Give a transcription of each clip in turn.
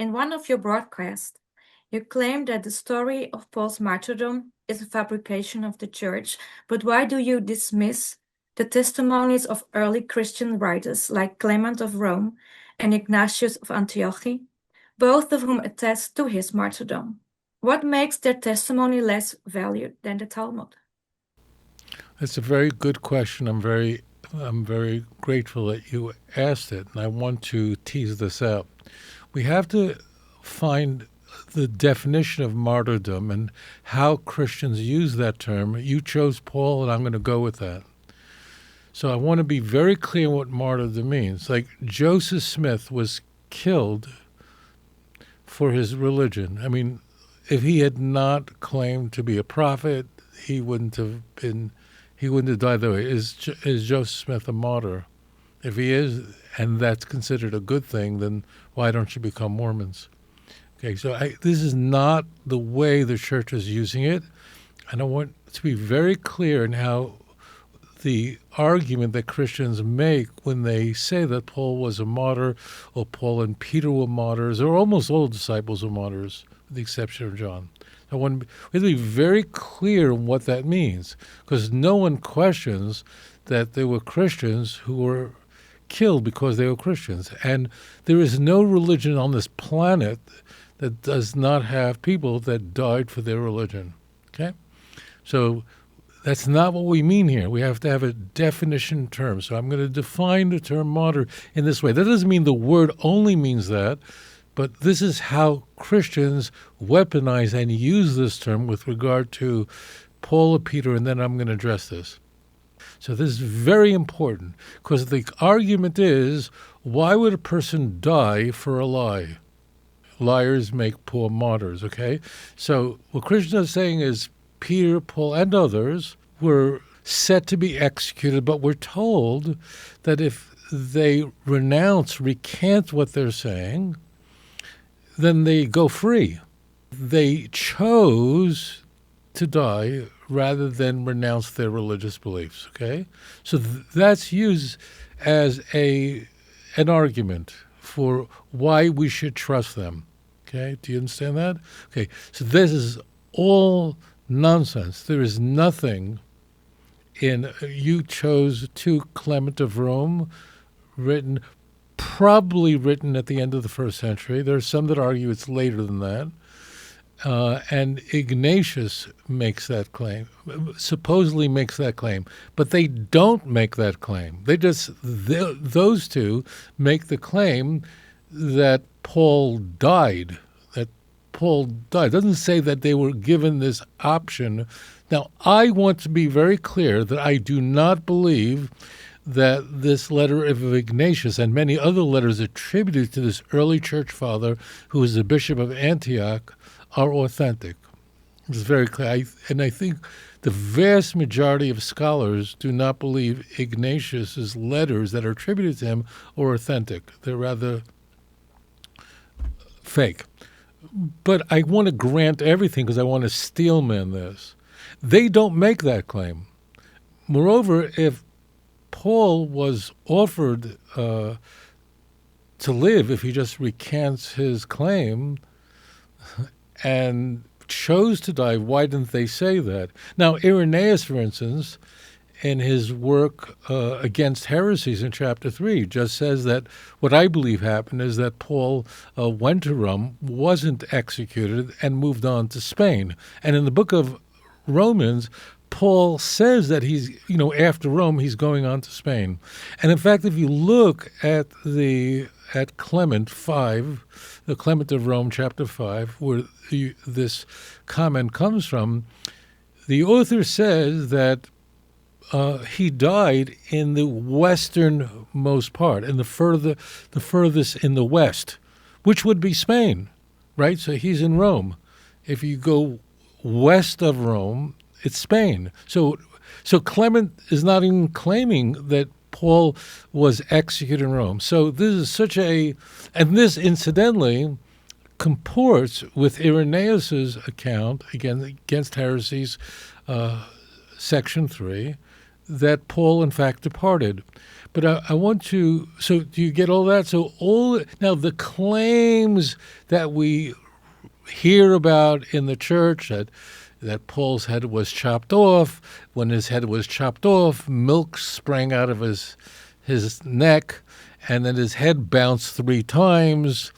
In one of your broadcasts, you claim that the story of Paul's martyrdom is a fabrication of the church, but why do you dismiss the testimonies of early Christian writers like Clement of Rome and Ignatius of Antioch, both of whom attest to his martyrdom? What makes their testimony less valued than the Talmud? That's a very good question. I'm very grateful that you asked it, and I want to tease this out. We have to find the definition of martyrdom and how Christians use that term. You chose Paul, and I'm going to go with that. So I want to be very clear what martyrdom means. Like Joseph Smith was killed for his religion. I mean, if he had not claimed to be a prophet, he wouldn't have died that way. Is Joseph Smith a martyr? If he is, and that's considered a good thing, then why don't you become Mormons? Okay, so this is not the way the church is using it. And I want to be very clear in how the argument that Christians make when they say that Paul was a martyr, or Paul and Peter were martyrs, or almost all disciples were martyrs, with the exception of John. We have to be very clear on what that means, because no one questions that there were Christians who were killed because they were Christians. And there is no religion on this planet that does not have people that died for their religion. Okay? So that's not what we mean here. We have to have a definition term. So I'm going to define the term martyr in this way. That doesn't mean the word only means that, but this is how Christians weaponize and use this term with regard to Paul or Peter, and then I'm going to address this. So this is very important, because the argument is, why would a person die for a lie? Liars make poor martyrs, okay? So what Christians are saying is Peter, Paul, and others were set to be executed, but we're told that if they recant what they're saying, then they go free. They chose to die rather than renounce their religious beliefs, okay? So that's used as an argument for why we should trust them, okay? Do you understand that? Okay, so this is all nonsense. There is nothing you chose to Clement of Rome, probably written at the end of the first century. There are some that argue it's later than that. And Ignatius supposedly makes that claim, but they don't make that claim. Those two make the claim that Paul died. It doesn't say that they were given this option. Now, I want to be very clear that I do not believe that this letter of Ignatius and many other letters attributed to this early church father, who was the bishop of Antioch, are authentic. It's very clear. I think the vast majority of scholars do not believe Ignatius's letters that are attributed to him are authentic. They're rather fake. But I want to grant everything because I want to steelman this. They don't make that claim. Moreover, if Paul was offered to live, if he just recants his claim and chose to die, why didn't they say that? Now, Irenaeus, for instance, in his work against heresies in chapter 3, just says that what I believe happened is that Paul went to Rome, wasn't executed, and moved on to Spain. And in the book of Romans, Paul says that after Rome, he's going on to Spain. And in fact, if you look at Clement 5, the Clement of Rome, chapter 5, where this comment comes from, the author says that he died in the westernmost part, in the furthest in the west, which would be Spain, right? So he's in Rome. If you go west of Rome, it's Spain. So Clement is not even claiming that Paul was executed in Rome. So this is and this incidentally comports with Irenaeus's account against heresies, section 3, that Paul, in fact, departed. But I want to, so do you get all that? So now the claims that we hear about in the church that Paul's head was chopped off, when his head was chopped off, milk sprang out of his neck, and then his head bounced 3 times,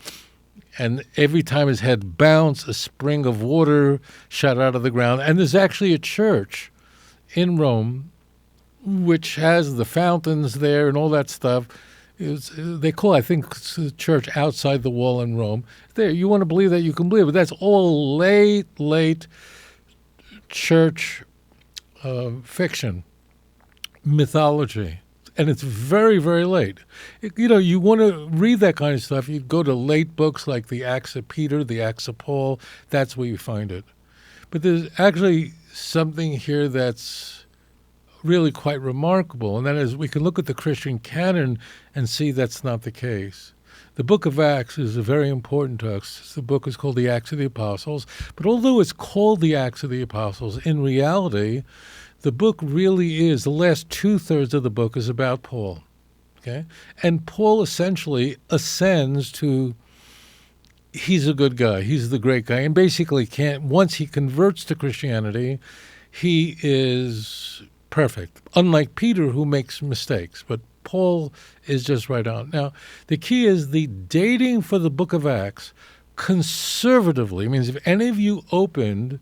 and every time his head bounced, a spring of water shot out of the ground. And there's actually a church in Rome which has the fountains there and all that stuff. They call, I think, the church outside the wall in Rome. There, you want to believe that, you can believe it. But that's all late church fiction, mythology. And it's very, very late. You want to read that kind of stuff, you go to late books like the Acts of Peter, the Acts of Paul. That's where you find it. But there's actually something here that's really quite remarkable, and that is we can look at the Christian canon and see that's not the case. The book of Acts is very important to us. The book is called the Acts of the Apostles, but although it's called the Acts of the Apostles, in reality, the book really is, the last 2/3 of the book is about Paul. Okay? And Paul essentially ascends to, he's a good guy, he's the great guy, and basically once he converts to Christianity, he is perfect, unlike Peter, who makes mistakes. But Paul is just right on. Now, the key is the dating for the book of Acts conservatively means if any of you opened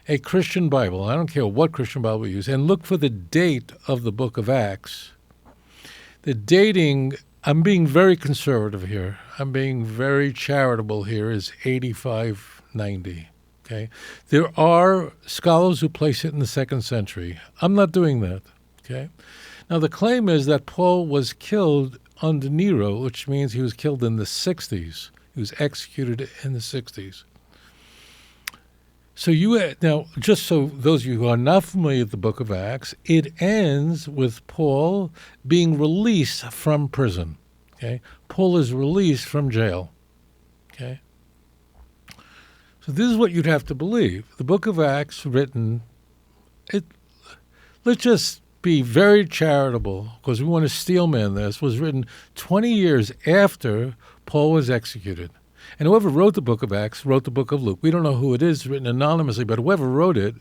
a Christian Bible, I don't care what Christian Bible you use, and look for the date of the book of Acts, the dating, I'm being very conservative here, I'm being very charitable here, is 85-90. Okay. There are scholars who place it in the 2nd century. I'm not doing that. Okay. Now, the claim is that Paul was killed under Nero, which means he was killed in the 60s. He was executed in the 60s. So now, just so those of you who are not familiar with the book of Acts, it ends with Paul being released from prison. Okay. Paul is released from jail. Okay. So this is what you'd have to believe. The book of Acts written, let's just be very charitable, because we want to steelman this, was written 20 years after Paul was executed. And whoever wrote the book of Acts wrote the book of Luke. We don't know who it is, written anonymously, but whoever wrote it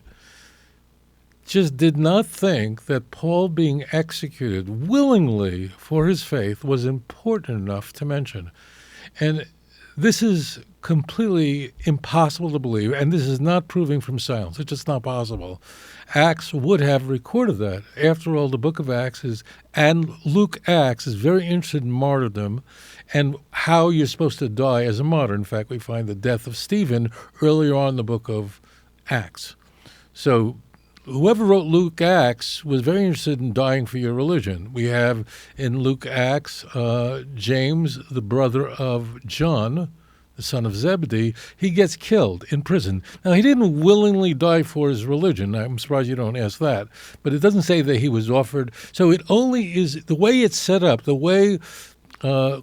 just did not think that Paul being executed willingly for his faith was important enough to mention. And this is completely impossible to believe, and this is not proving from silence. It's just not possible. Acts would have recorded that. After all, the book of Acts and Luke Acts is very interested in martyrdom and how you're supposed to die as a martyr. In fact, we find the death of Stephen earlier on in the book of Acts. So whoever wrote Luke Acts was very interested in dying for your religion. We have in Luke Acts, James, the brother of John, the son of Zebedee, he gets killed in prison. Now, he didn't willingly die for his religion. I'm surprised you don't ask that. But it doesn't say that he was offered. So it only is the way it's set up, the way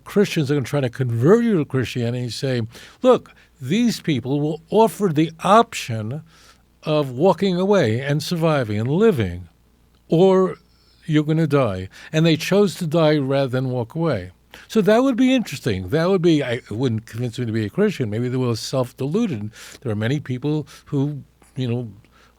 Christians are going to try to convert you to Christianity, say, look, these people were offered the option of walking away and surviving and living, or you're going to die. And they chose to die rather than walk away. So that would be interesting. That would be, it wouldn't convince me to be a Christian. Maybe they were self-deluded. There are many people who,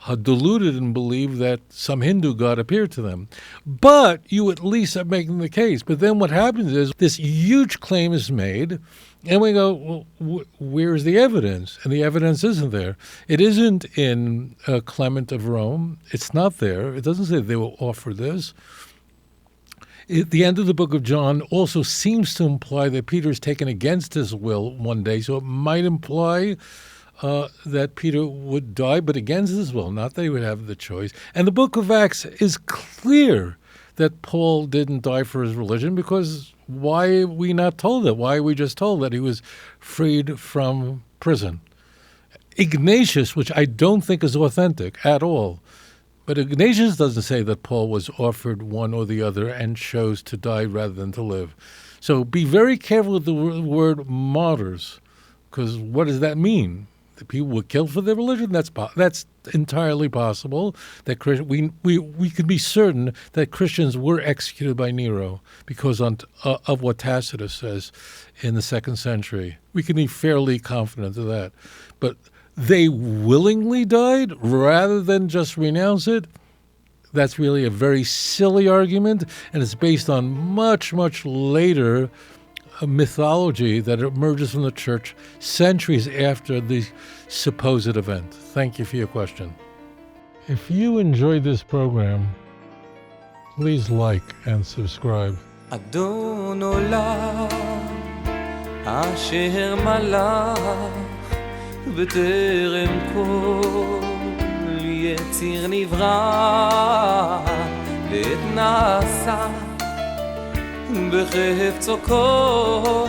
are deluded and believe that some Hindu god appeared to them. But you at least are making the case. But then what happens is this huge claim is made, and we go, well, where's the evidence? And the evidence isn't there. It isn't in Clement of Rome. It's not there. It doesn't say they were offered this. The end of the book of John also seems to imply that Peter is taken against his will one day, so it might imply that Peter would die, but against his will, not that he would have the choice. And the book of Acts is clear that Paul didn't die for his religion, because why are we not told that? Why are we just told that he was freed from prison? Ignatius, which I don't think is authentic at all, but Ignatius doesn't say that Paul was offered one or the other and chose to die rather than to live. So be very careful with the word martyrs, because what does that mean? the people were killed for their religion. That's entirely possible. That we could be certain that Christians were executed by Nero because of what Tacitus says in the 2nd century. We can be fairly confident of that. But they willingly died rather than just renounce it. That's really a very silly argument, and it's based on much, much later mythology that emerges from the church centuries after the supposed event. Thank you for your question. If you enjoyed this program, please like and subscribe. אדון עולם אשר מלך בטרם כל יציר נברא לעת נעשה בחפצו כל